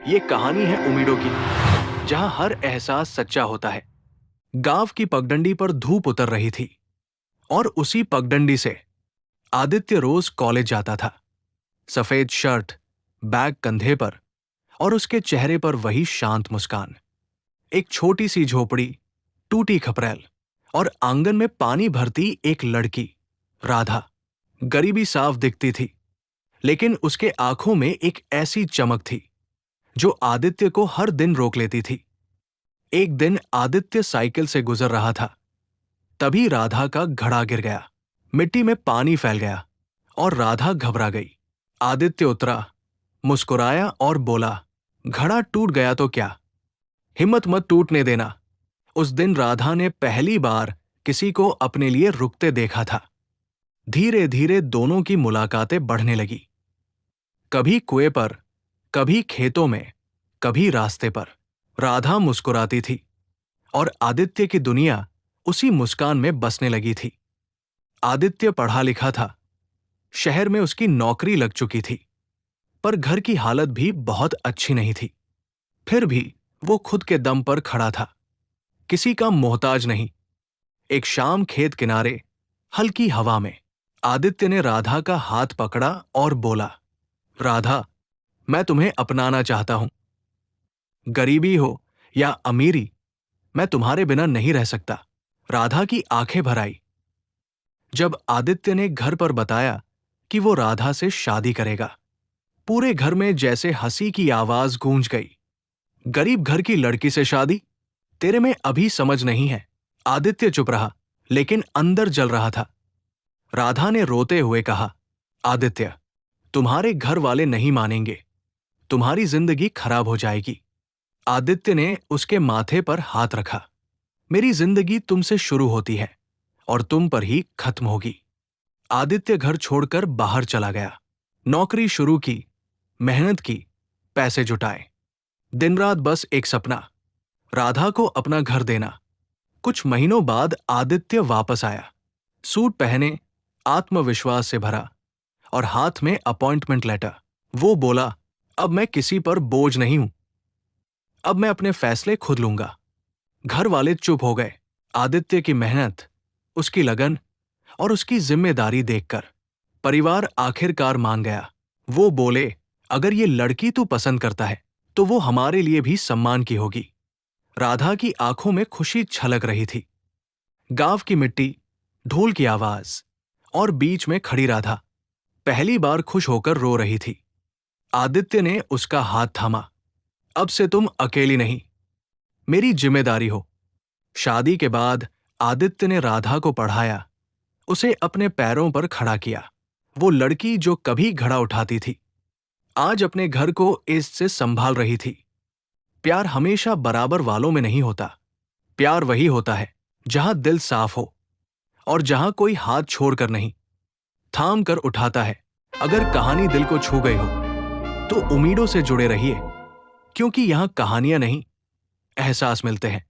ये कहानी है उम्मीदों की, जहां हर एहसास सच्चा होता है। गांव की पगडंडी पर धूप उतर रही थी और उसी पगडंडी से आदित्य रोज कॉलेज जाता था। सफेद शर्ट, बैग कंधे पर और उसके चेहरे पर वही शांत मुस्कान। एक छोटी सी झोपड़ी, टूटी खपरेल और आंगन में पानी भरती एक लड़की, राधा। गरीबी साफ दिखती थी, लेकिन उसके आंखों में एक ऐसी चमक थी जो आदित्य को हर दिन रोक लेती थी। एक दिन आदित्य साइकिल से गुजर रहा था, तभी राधा का घड़ा गिर गया। मिट्टी में पानी फैल गया और राधा घबरा गई। आदित्य उतरा, मुस्कुराया और बोला, घड़ा टूट गया तो क्या, हिम्मत मत टूटने देना। उस दिन राधा ने पहली बार किसी को अपने लिए रुकते देखा था। धीरे धीरे दोनों की मुलाकातें बढ़ने लगी। कभी कुएं पर, कभी खेतों में, कभी रास्ते पर। राधा मुस्कुराती थी और आदित्य की दुनिया उसी मुस्कान में बसने लगी थी। आदित्य पढ़ा लिखा था, शहर में उसकी नौकरी लग चुकी थी, पर घर की हालत भी बहुत अच्छी नहीं थी। फिर भी वो खुद के दम पर खड़ा था, किसी का मोहताज नहीं। एक शाम खेत किनारे, हल्की हवा में, आदित्य ने राधा का हाथ पकड़ा और बोला, राधा, मैं तुम्हें अपनाना चाहता हूं। गरीबी हो या अमीरी, मैं तुम्हारे बिना नहीं रह सकता। राधा की आंखें भर आई जब आदित्य ने घर पर बताया कि वो राधा से शादी करेगा। पूरे घर में जैसे हंसी की आवाज गूंज गई। गरीब घर की लड़की से शादी, तेरे में अभी समझ नहीं है। आदित्य चुप रहा, लेकिन अंदर जल रहा था। राधा ने रोते हुए कहा, आदित्य, तुम्हारे घर वाले नहीं मानेंगे, तुम्हारी जिंदगी खराब हो जाएगी। आदित्य ने उसके माथे पर हाथ रखा, मेरी जिंदगी तुमसे शुरू होती है और तुम पर ही खत्म होगी। आदित्य घर छोड़कर बाहर चला गया। नौकरी शुरू की, मेहनत की, पैसे जुटाए। दिन रात बस एक सपना, राधा को अपना घर देना। कुछ महीनों बाद आदित्य वापस आया, सूट पहने, आत्मविश्वास से भरा और हाथ में अपॉइंटमेंट लेटर। वो बोला, अब मैं किसी पर बोझ नहीं हूं, अब मैं अपने फैसले खुद लूंगा। घर वाले चुप हो गए। आदित्य की मेहनत, उसकी लगन और उसकी जिम्मेदारी देखकर परिवार आखिरकार मान गया। वो बोले, अगर ये लड़की तू पसंद करता है तो वो हमारे लिए भी सम्मान की होगी। राधा की आंखों में खुशी छलक रही थी। गांव की मिट्टी, ढोल की आवाज और बीच में खड़ी राधा पहली बार खुश होकर रो रही थी। आदित्य ने उसका हाथ थामा, अब से तुम अकेली नहीं, मेरी जिम्मेदारी हो। शादी के बाद आदित्य ने राधा को पढ़ाया, उसे अपने पैरों पर खड़ा किया। वो लड़की जो कभी घड़ा उठाती थी, आज अपने घर को इज्जत से संभाल रही थी। प्यार हमेशा बराबर वालों में नहीं होता। प्यार वही होता है जहां दिल साफ हो और जहां कोई हाथ छोड़कर नहीं, थाम कर उठाता है। अगर कहानी दिल को छू गई हो तो उम्मीदों से जुड़े रहिए, क्योंकि यहां कहानियां नहीं, एहसास मिलते हैं।